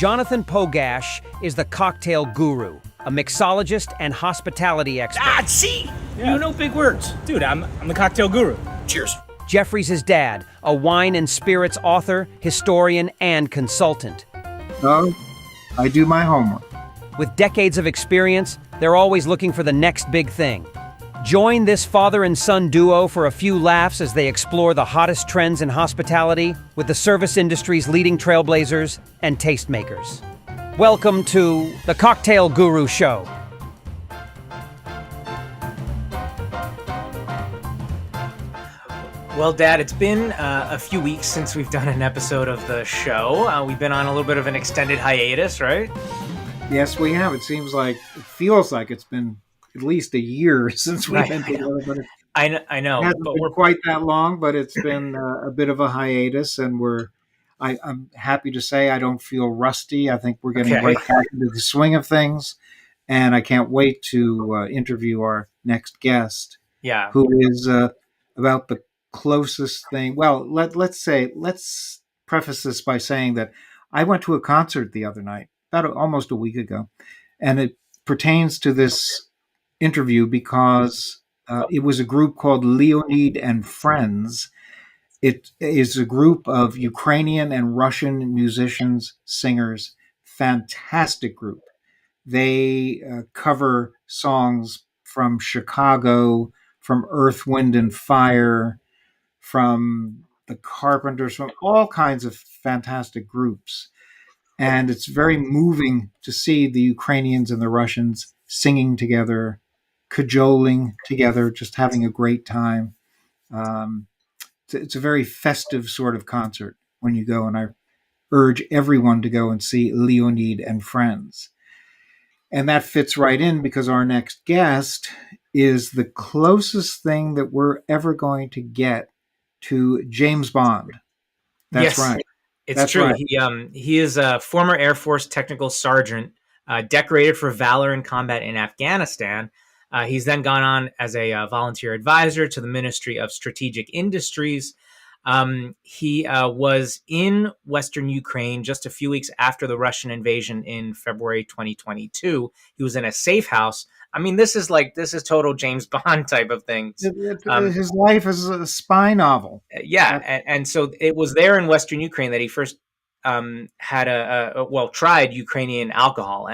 Jonathan Pogash is the cocktail guru, a mixologist and hospitality expert. See? Yeah. You know big words. Dude, I'm the cocktail guru. Cheers. Jeffrey's his dad, a wine and spirits author, historian, and consultant. So, I do my homework. With decades of experience, they're always looking for the next big thing. Join this father and son duo for a few laughs as they explore the hottest trends in hospitality with the service industry's leading trailblazers and tastemakers. Welcome to the Cocktail Guru Show. Well, Dad, it's been a few weeks since we've done an episode of the show. We've been on a little bit of an extended hiatus, right? Yes, we have. It feels like it's been at least a year since we've been together. But I know. It hasn't been quite that long, but it's been a bit of a hiatus, and I'm happy to say I don't feel rusty. I think we're getting right back into the swing of things, and I can't wait to interview our next guest, who is about the closest thing. Well, let's preface this by saying that I went to a concert the other night, almost a week ago, and it pertains to this interview because it was a group called Leonid and Friends. It is a group of Ukrainian and Russian musicians, singers, fantastic group. They cover songs from Chicago, from Earth, Wind and Fire, from the Carpenters, from all kinds of fantastic groups. And it's very moving to see the Ukrainians and the Russians singing together, cajoling together, just having a great time. It's a very festive sort of concert when you go, and I urge everyone to go and see Leonid and Friends. And that fits right in because our next guest is the closest thing that we're ever going to get to James Bond. That's right. It's true. Right. He is a former Air Force technical sergeant, decorated for valor in combat in Afghanistan. He's then gone on as a volunteer advisor to the Ministry of Strategic Industries. He was in Western Ukraine just a few weeks after the Russian invasion in February 2022. He was in a safe house. I mean, this is total James Bond type of thing. His life is a spy novel. And so it was there in Western Ukraine that he first tried Ukrainian alcohol,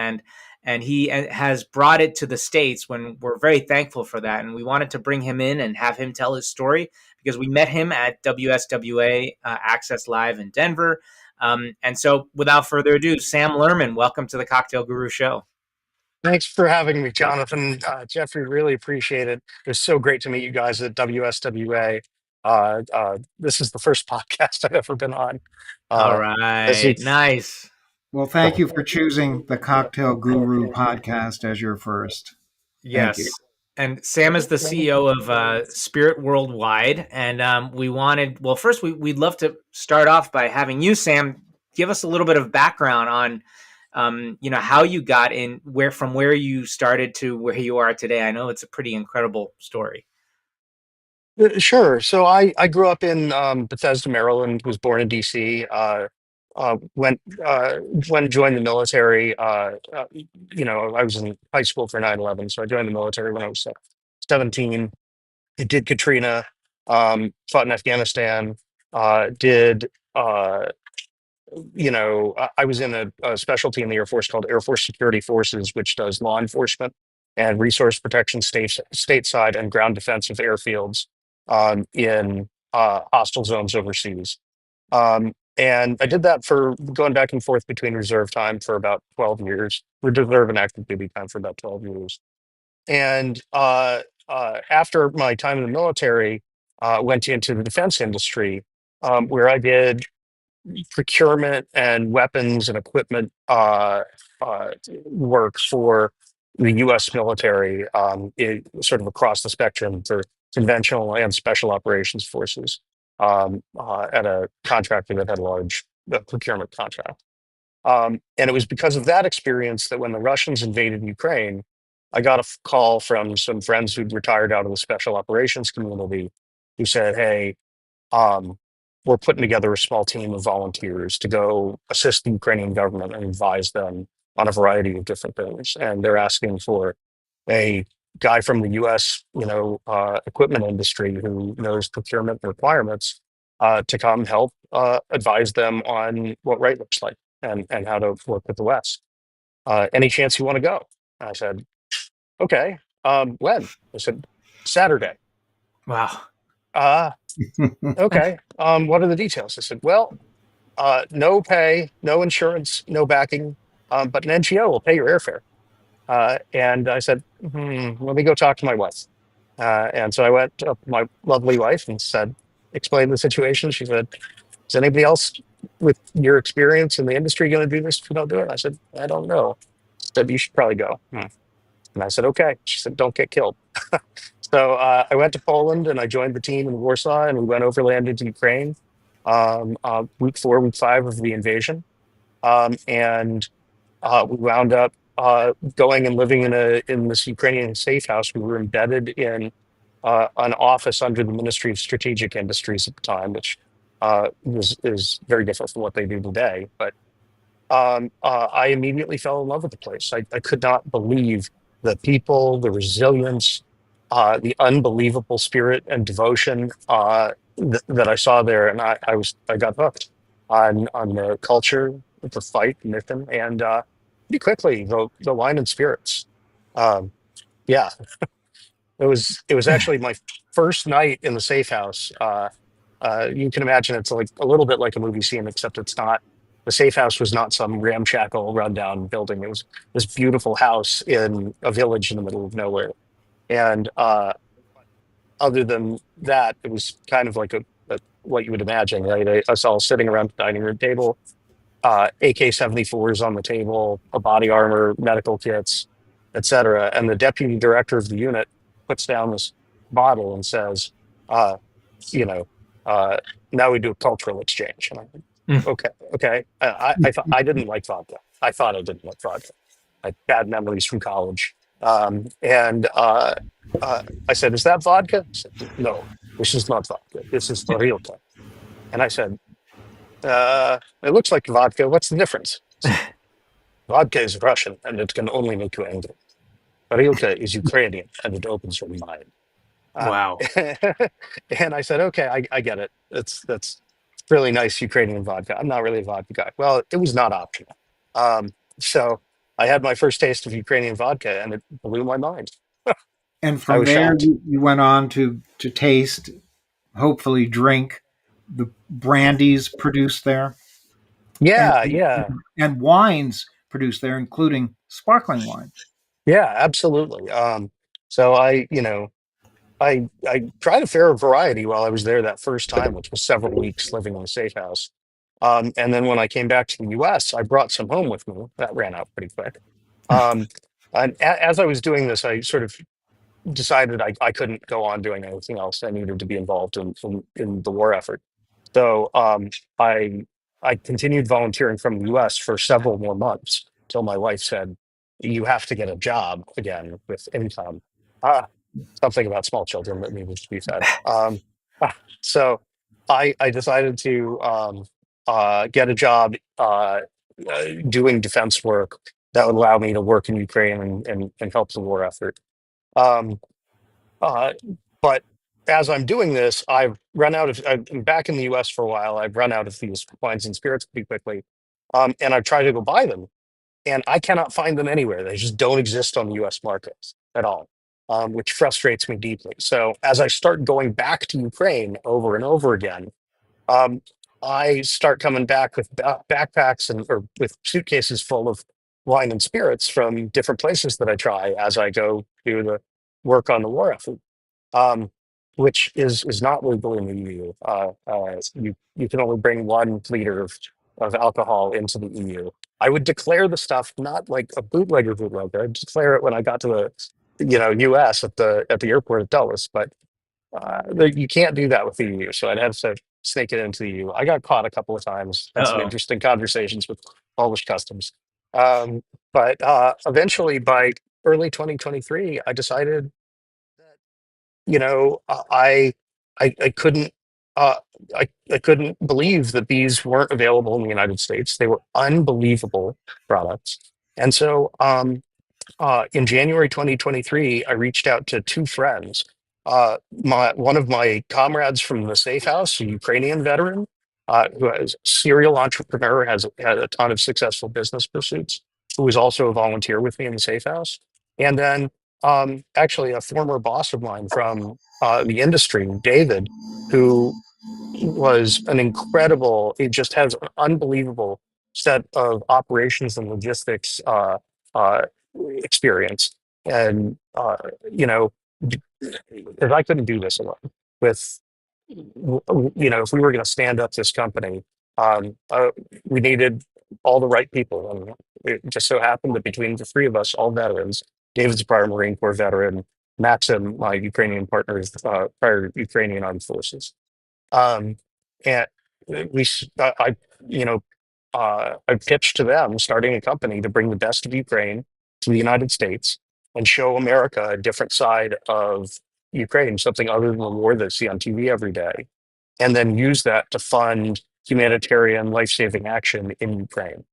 and he has brought it to the States. When we're very thankful for that, and we wanted to bring him in and have him tell his story because we met him at WSWA Access Live in Denver. And so, without further ado, Sam Lerman, welcome to the Cocktail Guru Show. Thanks for having me, Jonathan. Jeffrey, really appreciate it. It was so great to meet you guys at WSWA. This is the first podcast I've ever been on. All right, nice. Well, thank you for choosing the Cocktail Guru podcast as your first. Yes. And Sam is the CEO of SpyrtWorldwide. Worldwide. And we'd love to start off by having you, Sam, give us a little bit of background on how you got in, from where you started to where you are today. I know it's a pretty incredible story. Sure. So I grew up in Bethesda, Maryland, was born in DC, when joined the military. I was in high school for 9/11. So I joined the military when I was 17. I did Katrina, fought in Afghanistan, I was in a specialty in the Air Force called Air Force Security Forces, which does law enforcement and resource protection stateside and ground defense of airfields in hostile zones overseas. And I did that for going back and forth between reserve time for about 12 years, reserve and active duty time for about 12 years. And after my time in the military, went into the defense industry, where I did procurement and weapons and equipment work for the U.S. military, sort of across the spectrum for conventional and special operations forces at a contractor that had a large procurement contract. And it was because of that experience that when the Russians invaded Ukraine, I got a call from some friends who'd retired out of the special operations community who said, hey, we're putting together a small team of volunteers to go assist the Ukrainian government and advise them on a variety of different things. And they're asking for a guy from the U.S., equipment industry who knows procurement requirements to come help advise them on what right looks like and how to work with the West. Any chance you want to go? I said, okay. When? I said, Saturday. Wow. Okay. What are the details? I said, well, no pay, no insurance, no backing, but an NGO will pay your airfare. And I said, let me go talk to my wife. And so I went up to my lovely wife and explained the situation. She said, is anybody else with your experience in the industry going to do this if we don't do it? I said, I don't know. She said, you should probably go. And I said, okay. She said, don't get killed. So I went to Poland and I joined the team in Warsaw and we went overland into Ukraine, week 4, week 5 of the invasion. And we wound up going and living in this Ukrainian safe house. We were embedded in an office under the Ministry of Strategic Industries at the time, which is very different from what they do today. But I immediately fell in love with the place. I could not believe the people, the resilience, the unbelievable spirit and devotion that I saw there, and I got hooked on the culture, the fight, the mission, and pretty quickly the wine and spirits. Yeah, it was actually my first night in the safe house. You can imagine it's like a little bit like a movie scene, except it's not. The safe house was not some ramshackle, rundown building. It was this beautiful house in a village in the middle of nowhere. And other than that, it was kind of like what you would imagine, right? Us all sitting around the dining room table, AK-74s on the table, a body armor, medical kits, etc. And the deputy director of the unit puts down this bottle and says, you know, now we do a cultural exchange. And I'm like, okay. I thought I didn't like vodka. I thought I didn't like vodka. I had bad memories from college. And I said, is that vodka? He said, no, this is not vodka. This is Varilka. And I said, it looks like vodka. What's the difference? He said, vodka is Russian and it can only make you angry. Varilka is Ukrainian and it opens your mind. Wow. And I said, okay, I get it. That's really nice Ukrainian vodka. I'm not really a vodka guy. Well, it was not optional. So I had my first taste of Ukrainian vodka and it blew my mind. And I from was there, shocked. you went on to taste, hopefully drink the brandies produced there, and Yeah. and wines produced there, including sparkling wine. Yeah, absolutely. So I tried a fair variety while I was there that first time, which was several weeks living in a safe house. And then when I came back to the US, I brought some home with me. That ran out pretty quick. Um, and as I was doing this, I sort of decided I couldn't go on doing anything else. I needed to be involved in the war effort. So I I continued volunteering from the US for several more months till my wife said, you have to get a job again with income. Ah, something about small children that needed to be fed. So I decided to get a job doing defense work that would allow me to work in Ukraine and help the war effort. Um, uh, but as I'm doing this, I've been back in the US for a while. I've run out of these wines and spirits pretty quickly. And I've tried to go buy them and I cannot find them anywhere. They just don't exist on the US market at all, which frustrates me deeply. So as I start going back to Ukraine over and over again, um, I start coming back with backpacks or with suitcases full of wine and spirits from different places that I try as I go do the work on the war effort, um, which is not legal in the EU. You can only bring 1 liter of alcohol into the EU. I would declare the stuff not like a bootlegger. I'd declare it when I got to the US at the airport at Dulles, but you can't do that with the EU. So I'd have to snake it into the EU. I got caught a couple of times. Had some Uh-oh. interesting conversations with Polish customs. But eventually, by early 2023, I decided that I couldn't uh, I couldn't believe that these weren't available in the United States. They were unbelievable products. And so in January 2023, I reached out to two friends. One of my comrades from the Safe House, a Ukrainian veteran, who is a serial entrepreneur, has had a ton of successful business pursuits, who was also a volunteer with me in the Safe House. And then actually a former boss of mine from the industry, David, who was an incredible, it just has an unbelievable set of operations and logistics uh, experience. And, because I couldn't do this alone with, if we were going to stand up this company, we needed all the right people. And it just so happened that between the three of us, all veterans, David's a prior Marine Corps veteran, Maxim, my Ukrainian partner, is prior Ukrainian Armed Forces. Um, and I pitched to them starting a company to bring the best of Ukraine to the United States and show America a different side of Ukraine, something other than the war they see on TV every day, and then use that to fund humanitarian life-saving action in Ukraine.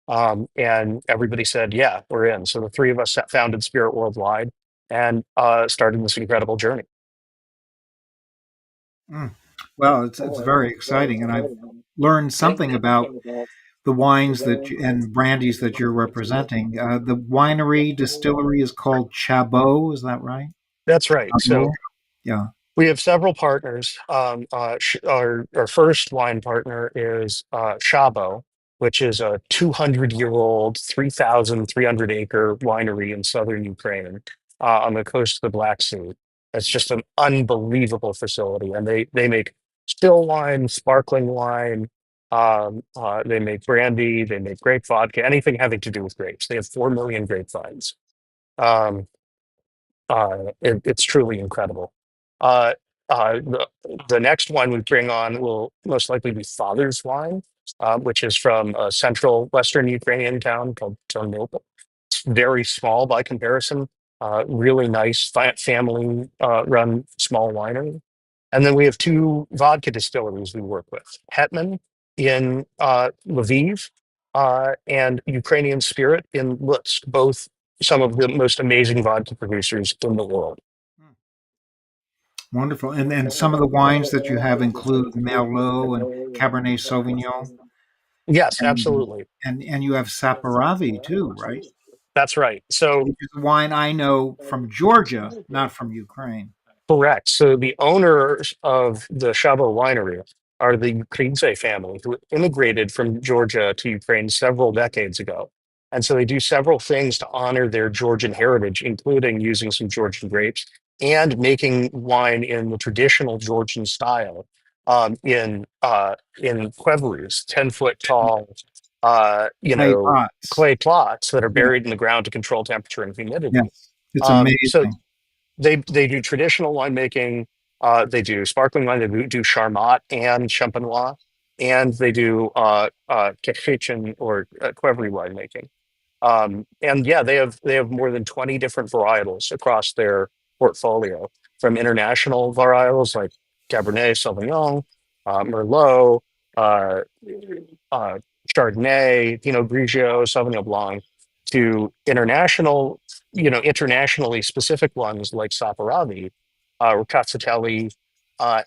And everybody said, yeah, we're in. So the three of us founded SPYRT Worldwide and started this incredible journey. Mm. Well, it's very exciting, and I've learned something about the wines and brandies that you're representing. The winery distillery is called Chabot. Is that right? That's right. So Yeah. we have several partners. Our first wine partner is Chabot, which is a 200-year-old, 3,300-acre winery in southern Ukraine on the coast of the Black Sea. It's just an unbelievable facility, and they make still wine, sparkling wine. They make brandy, they make grape vodka, anything having to do with grapes. They have 4 million grapevines. Um, it's truly incredible. Uh, the next one we bring on will most likely be Father's Wine, which is from a central Western Ukrainian town called Ternopil. It's very small by comparison, really nice family run small winery. And then we have two vodka distilleries we work with, Hetman in Lviv and Ukrainian Spirit in Lutsk, both some of the most amazing vodka producers in the world. Wonderful. And some of the wines that you have include Merlot and Cabernet Sauvignon. Yes, And absolutely. and you have Saperavi too, right? That's right. So Which is a wine I know from Georgia, not from Ukraine. correct. So the owners of the Chabot winery are the Ukrainian family who immigrated from Georgia to Ukraine several decades ago. And so they do several things to honor their Georgian heritage, including using some Georgian grapes and making wine in the traditional Georgian style in Quevers, 10-foot tall, Clay pots. clay plots that are Yeah. buried in the ground to control temperature and humidity. Yes. It's So amazing. they do traditional winemaking. They do sparkling wine. They do Charmat and Champenois, and they do Kechin or Qvevri winemaking. And yeah, they have more than 20 different varietals across their portfolio, from international varietals like Cabernet Sauvignon, Merlot, uh, uh, Chardonnay, Pinot Grigio, Sauvignon Blanc, to internationally specific ones like Saperavi, or Cazzatelli,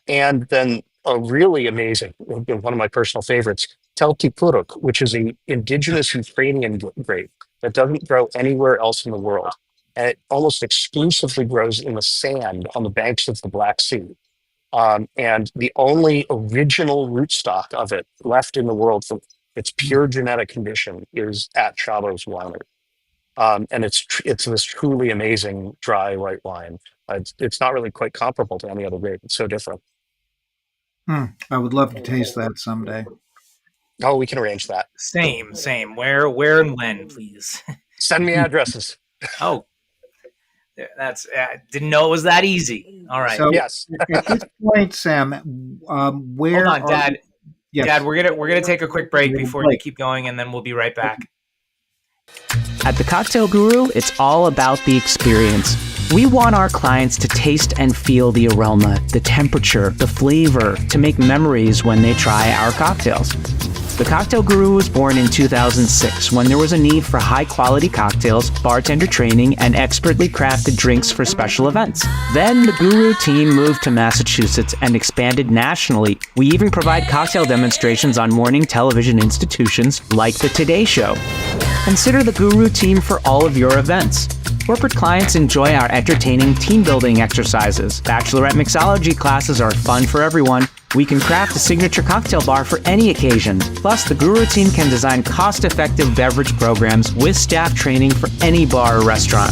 and then a really amazing, one of my personal favorites, Telti Puruk, which is an indigenous Ukrainian grape that doesn't grow anywhere else in the world. And it almost exclusively grows in the sand on the banks of the Black Sea. And the only original rootstock of it left in the world from its pure genetic condition is at Chabot's winery. And it's this truly amazing dry white wine. It's not really quite comparable to any other grape. It's so different. I would love to taste that someday. Oh, we can arrange that. Same. Where, and when, please? Send me addresses. Oh, that's didn't know it was that easy. All right. So Yes. at this point, Sam, where Hold on, Dad. Yes. Dad, we're gonna take a quick break before you keep going, and then we'll be right back. At the Cocktail Guru, it's all about the experience. We want our clients to taste and feel the aroma, the temperature, the flavor, to make memories when they try our cocktails. The Cocktail Guru was born in 2006 when there was a need for high-quality cocktails, bartender training, and expertly crafted drinks for special events. Then the Guru team moved to Massachusetts and expanded nationally. We even provide cocktail demonstrations on morning television institutions like The Today Show. Consider the Guru team for all of your events. Corporate clients enjoy our entertaining team-building exercises. Bachelorette mixology classes are fun for everyone. We can craft a signature cocktail bar for any occasion. Plus, the Guru team can design cost-effective beverage programs with staff training for any bar or restaurant.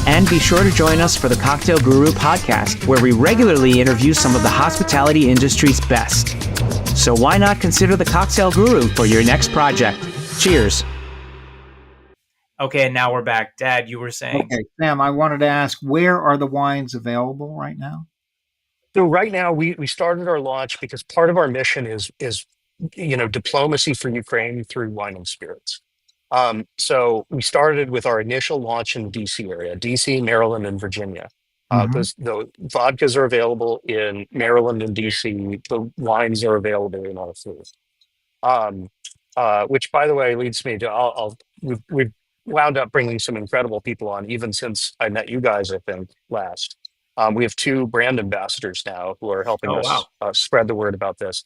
And be sure to join us for the Cocktail Guru podcast, where we regularly interview some of the hospitality industry's best. So why not consider the Cocktail Guru for your next project? Cheers. Okay, and now we're back. Dad, you were saying. Okay, Sam, I wanted to ask, where are the wines available right now? So right now we started our launch because part of our mission is diplomacy for Ukraine through wine and spirits. So we started with our initial launch in the DC area, DC, Maryland, and Virginia. The vodkas are available in Maryland and DC. The wines are available in all three. Which, by the way, leads me to we've wound up bringing some incredible people on, even since I met you guys, I think, last. We have two brand ambassadors now who are helping us spread the word about this.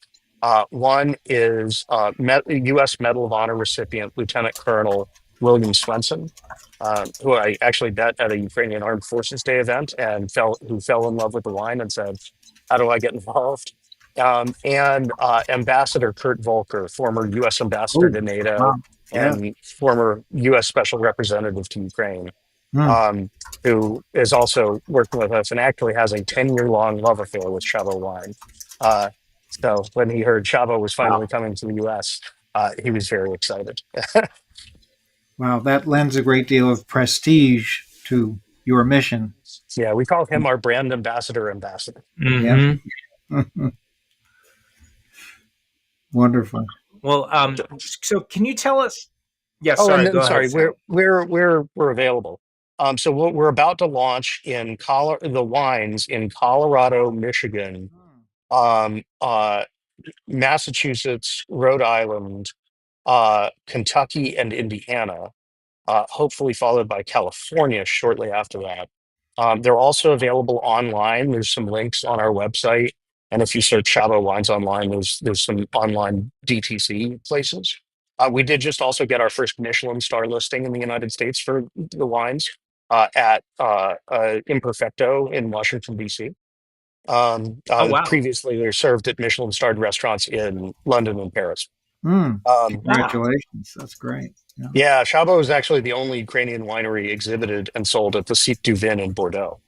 One is U.S. Medal of Honor recipient, Lieutenant Colonel William Swenson, who I actually met at a Ukrainian Armed Forces Day event and who fell in love with the wine and said, "How do I get involved?" And Ambassador Kurt Volker, former U.S. ambassador to NATO and former U.S. Special Representative to Ukraine, who is also working with us and actually has a 10-year-long love affair with Chavo wine. So when he heard Chavo was finally coming to the U.S., he was very excited. Wow, that lends a great deal of prestige to your mission. Yeah, we call him our brand ambassador. Mm-hmm. Yeah. Wonderful. Well, so can you tell us? Yes, Oh, sorry. and then, Go ahead. sorry, we're available. So we're about to launch in the wines in Colorado, Michigan, Massachusetts, Rhode Island, Kentucky, and Indiana. Hopefully followed by California shortly after that. They're also available online. There's some links on our website, and if you search Chavo Wines online, there's some online DTC places. We did just also get our first Michelin star listing in the United States for the wines at Imperfecto in Washington, D.C. Oh, wow. Previously, they're served at Michelin starred restaurants in London and Paris. Congratulations. That's great. Yeah, Chavo is actually the only Ukrainian winery exhibited and sold at the Site du Vin in Bordeaux,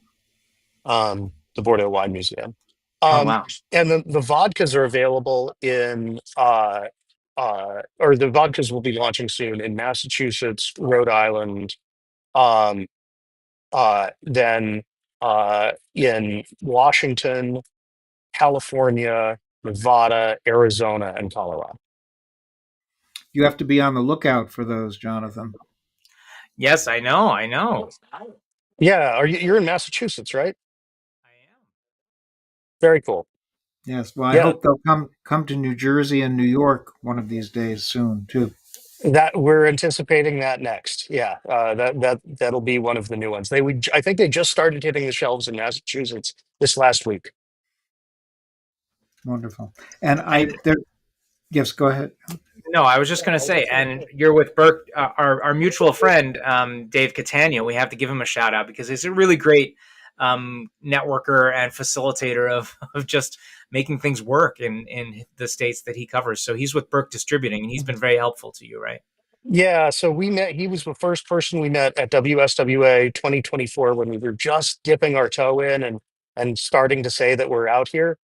the Bordeaux Wine Museum. Wow. And the vodkas are available in, or the vodkas will be launching soon in Massachusetts, Rhode Island, then in Washington, California, Nevada, Arizona, and Colorado. You have to be on the lookout for those, Jonathan. Yes, I know. Yeah, you're in Massachusetts, right? I am. Very cool. Yes. Well, I hope they'll come to New Jersey and New York one of these days soon too. That we're anticipating that next. Yeah, that'll be one of the new ones. I think they just started hitting the shelves in Massachusetts this last week. Wonderful. And yes, go ahead. No, I was just going to say, and you're with Burke, our mutual friend, Dave Catania. We have to give him a shout out because he's a really great networker and facilitator of just making things work in the states that he covers. So he's with Burke Distributing, and he's been very helpful to you, right? Yeah, so we met. He was the first person we met at WSWA 2024 when we were just dipping our toe in and starting to say that we're out here.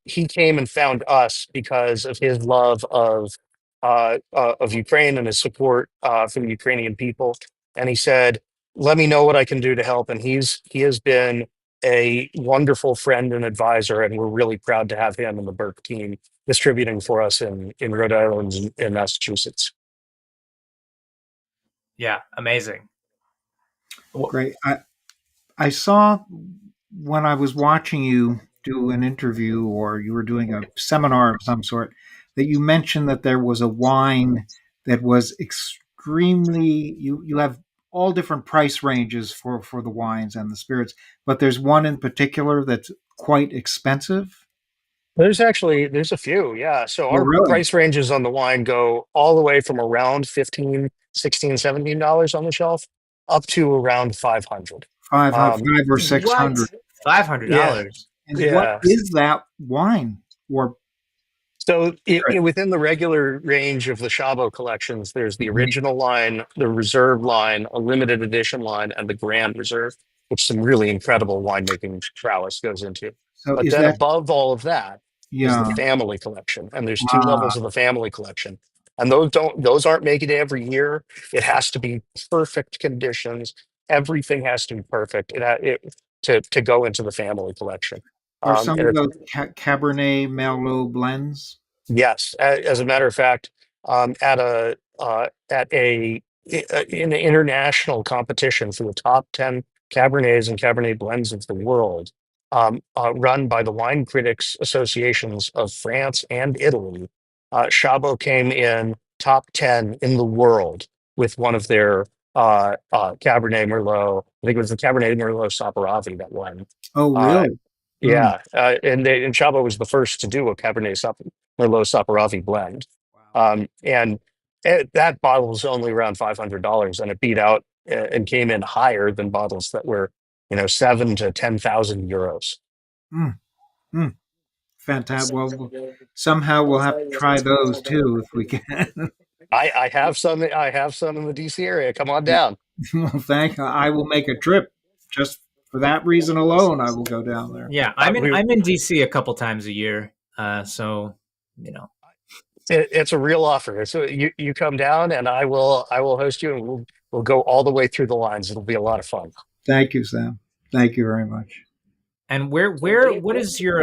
He came and found us because of his love of Ukraine and his support for the Ukrainian people. And he said, "Let me know what I can do to help." And he has been a wonderful friend and advisor, and we're really proud to have him and the Burke team distributing for us in Rhode Island and Massachusetts. Yeah, amazing. Great. I saw when I was watching you do an interview or you were doing a seminar of some sort that you mentioned that there was a wine that was extremely you have all different price ranges for the wines and the spirits, but there's one in particular that's quite expensive. There's a few, yeah. So Oh, our really? price ranges on the wine go all the way from around 15, 16, $17 on the shelf up to around 500. 500, Um, 5 or 600. What? five hundred yeah, dollars. And what yeah. is that wine or So spirit? within the regular range of the Shabo collections, there's the Mhm. original line, the reserve line, a limited edition line, and the Grand Reserve, which some really incredible winemaking prowess goes into. So But is then that, above all of that is the yeah, family collection, and there's two ah, levels of the family collection, and those aren't made every year. It has to be perfect conditions. Everything has to be perfect. To go into the family collection. are some And of it's those Cabernet Merlot blends? Yes, as a matter of fact, at in an international competition for the top 10 Cabernets and Cabernet blends of the world, run by the Wine Critics Associations of France and Italy, Chabot came in top 10 in the world with one of their Cabernet Merlot. I think it was the Cabernet Merlot Saperavi that won. Oh, Uh, really? Hmm. yeah, and Chabot was the first to do a Merlot Saperavi blend. Wow. And that bottle was only around $500, and it beat out and came in higher than bottles that were, seven to 10,000 euros. Hmm. Hmm. Fantastic. Well, somehow we'll have to try those too if we can. I have some. I have some in the DC area. Come on down. Well, thank. I will make a trip just for that reason alone. I will go down there. Yeah, We I'm in DC a couple times a year. So you know. it's a real offer. So you come down, and I will host you, and we'll go all the way through the lines. It'll be a lot of fun. Thank you, Sam. Thank you very much. And what is your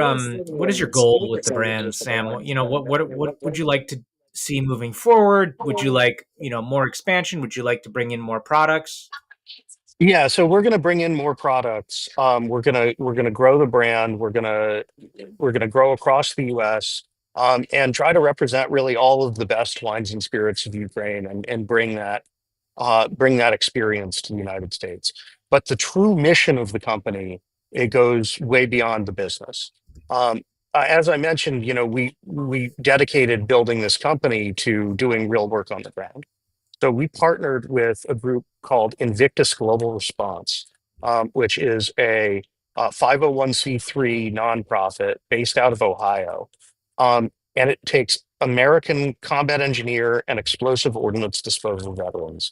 goal with the brand, Sam? What would you like to see moving forward? Would you like, more expansion? Would you like to bring in more products? Yeah, so we're going to bring in more products. We're gonna grow the brand. We're gonna grow across the U.S. And try to represent really all of the best wines and spirits of Ukraine, and bring that experience to the United States. But the true mission of the company, it goes way beyond the business. Um, as I mentioned, we dedicated building this company to doing real work on the ground. So we partnered with a group called Invictus Global Response, which is a 501c3 nonprofit based out of Ohio. And it takes American combat engineer and explosive ordnance disposal veterans,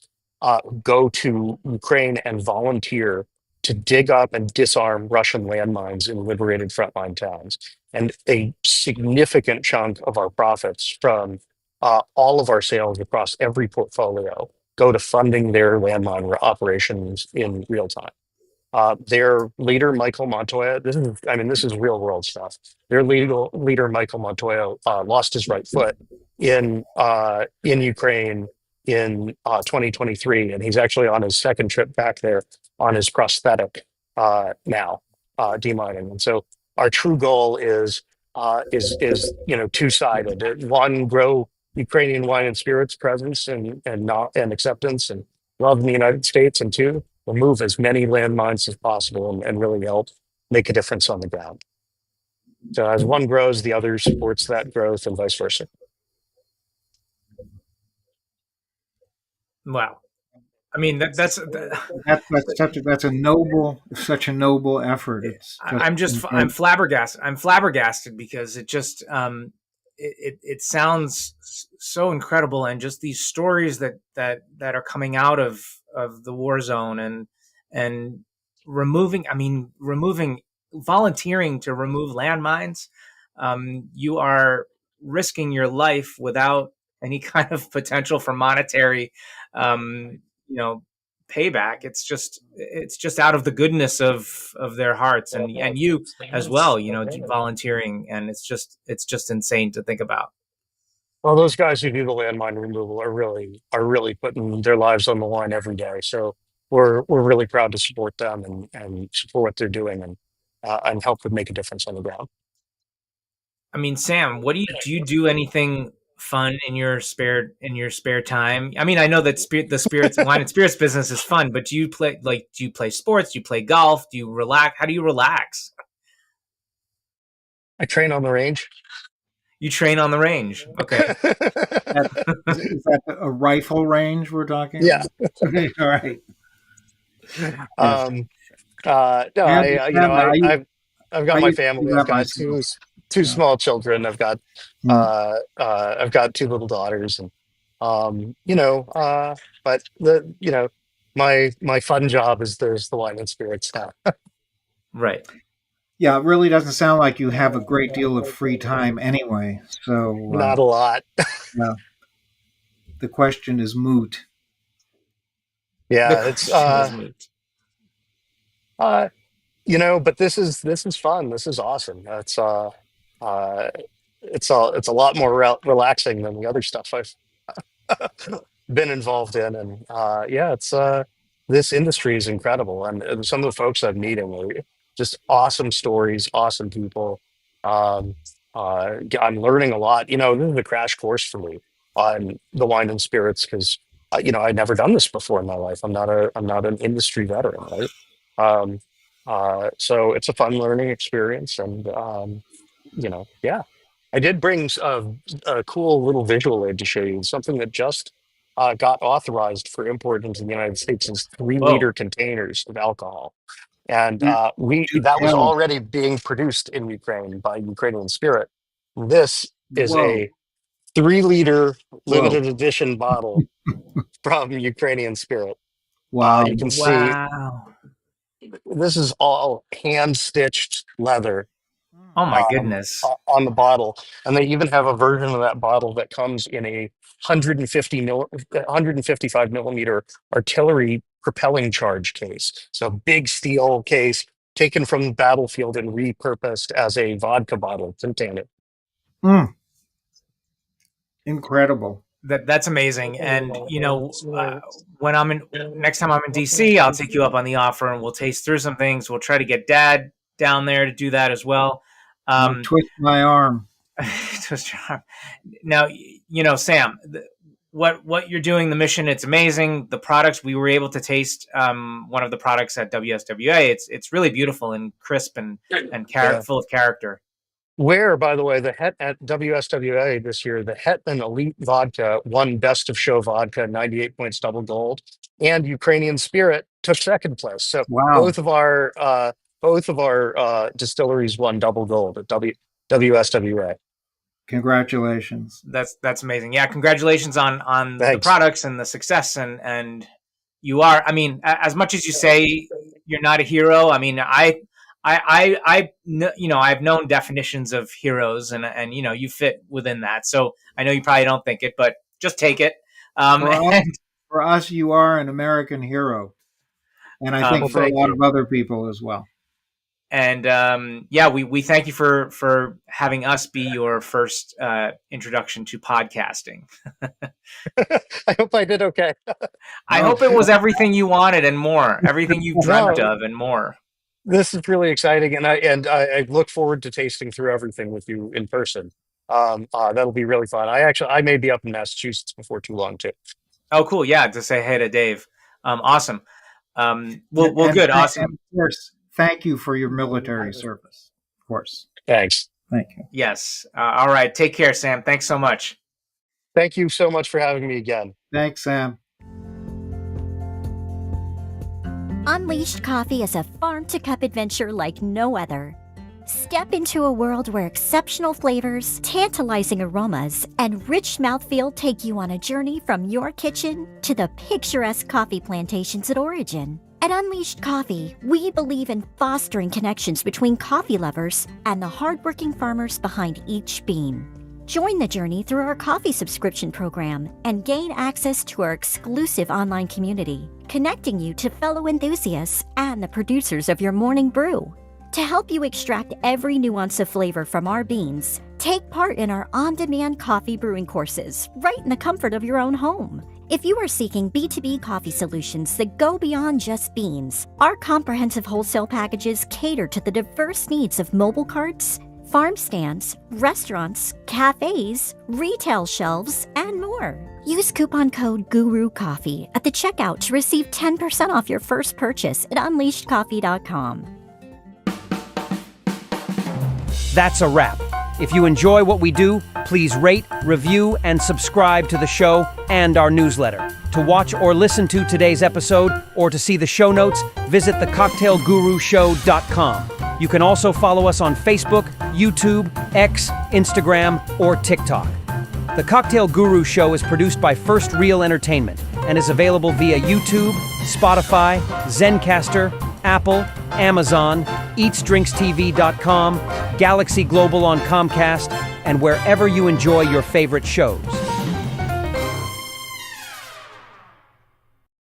go to Ukraine and volunteer to dig up and disarm Russian landmines in liberated frontline towns. And a significant chunk of our profits from all of our sales across every portfolio go to funding their landmine operations in real time. Their leader, Michael Montoya, this is real world stuff. Their leader, Michael Montoya, lost his right foot in Ukraine in 2023, and he's actually on his second trip back there on his prosthetic now, demining. And so our true goal is two-sided. One, grow Ukrainian wine and spirits presence and acceptance and love in the United States, and two, remove as many landmines as possible, and really help make a difference on the ground. So as one grows, the other supports that growth, and vice versa. Wow. I mean, That's such a noble effort. It's just I'm flabbergasted. I'm flabbergasted because it sounds so incredible, and just these stories that are coming out of the war zone, and removing volunteering to remove landmines. You are risking your life without any kind of potential for monetary, you know, payback. It's just out of the goodness of their hearts, and you as well, volunteering, and it's just insane to think about. Well, those guys who do the landmine removal are really putting their lives on the line every day. So we're really proud to support them and support what they're doing and help them make a difference on the ground. I mean, Sam, what do you do anything fun in your spare time? I mean, I know that the spirits wine and spirits business is fun, but do you play sports? Do you play golf? Do you relax? How do you relax? I train on the range. You train on the range. Okay. Is that a rifle range we're talking Yeah. about? Okay, all right. No, I've got my family. I've got myself. two small children. I've got Mm. I've got two little daughters, and but my fun job is there's the wine and spirits now. Right. Yeah, it really doesn't sound like you have a great deal of free time anyway. So Not a lot. the question is moot. Yeah, it's but this is fun. This is awesome. It's a lot more relaxing than the other stuff I've been involved in, and this industry is incredible, and some of the folks I'm meeting are just awesome stories, awesome people. I'm learning a lot. This is a crash course for me on the wine and spirits because I'd never done this before in my life. I'm not an industry veteran, right? So it's a fun learning experience, and I did bring a cool little visual aid to show you. Something that just got authorized for import into the United States is 3-liter containers of alcohol, and that was already being produced in Ukraine by Ukrainian Spirit. This is a 3-liter limited edition bottle from Ukrainian Spirit. Wow. You can see this is all hand stitched leather. Oh my goodness. On the bottle. And they even have a version of that bottle that comes in a 155 millimeter artillery propelling charge case. So big steel case taken from the battlefield and repurposed as a vodka bottle container. Incredible. That's amazing. And when next time I'm in DC, I'll take you up on the offer and we'll taste through some things. We'll try to get Dad down there to do that as well. Twist my arm. Twist your arm. Now, Sam, what you're doing, the mission, it's amazing. The products, we were able to taste one of the products at WSWA. It's really beautiful and crisp and full of character. Where, by the way, at WSWA this year, the Hetman Elite Vodka won Best of Show Vodka, 98 points, double gold, and Ukrainian Spirit took second place. So both of our distilleries won double gold at WSWA. Congratulations! That's amazing. Yeah, congratulations on the products and the success. And you are. I mean, as much as you say you're not a hero, I mean, I've known definitions of heroes, and you fit within that. So I know you probably don't think it, but just take it. For us, you are an American hero, and I think for a lot of other people as well. And we thank you for having us be your first introduction to podcasting. I hope I did okay. I hope it was everything you wanted and more, everything you dreamt of and more. This is really exciting, and I look forward to tasting through everything with you in person. That'll be really fun. I may be up in Massachusetts before too long too. Oh, cool! Yeah, to say hey to Dave. Awesome. Good. Awesome. Of course, thank you for your military service. Of course. Thanks. Thank you. Yes. All right. Take care, Sam. Thanks so much. Thank you so much for having me again. Thanks, Sam. Unleashed Coffee is a farm-to-cup adventure like no other. Step into a world where exceptional flavors, tantalizing aromas, and rich mouthfeel take you on a journey from your kitchen to the picturesque coffee plantations at origin. At Unleashed Coffee, we believe in fostering connections between coffee lovers and the hardworking farmers behind each bean. Join the journey through our coffee subscription program and gain access to our exclusive online community, connecting you to fellow enthusiasts and the producers of your morning brew. To help you extract every nuance of flavor from our beans, take part in our on-demand coffee brewing courses right in the comfort of your own home. If you are seeking B2B coffee solutions that go beyond just beans, our comprehensive wholesale packages cater to the diverse needs of mobile carts, farm stands, restaurants, cafes, retail shelves, and more. Use coupon code GURUCOFFEE at the checkout to receive 10% off your first purchase at unleashedcoffee.com. That's a wrap. If you enjoy what we do, please rate, review, and subscribe to the show and our newsletter. To watch or listen to today's episode or to see the show notes, visit thecocktailgurushow.com. You can also follow us on Facebook, YouTube, X, Instagram, or TikTok. The Cocktail Guru Show is produced by First Reel Entertainment and is available via YouTube, Spotify, Zencaster, Apple, Amazon, EatsDrinksTV.com, Galaxy Global on Comcast, and wherever you enjoy your favorite shows.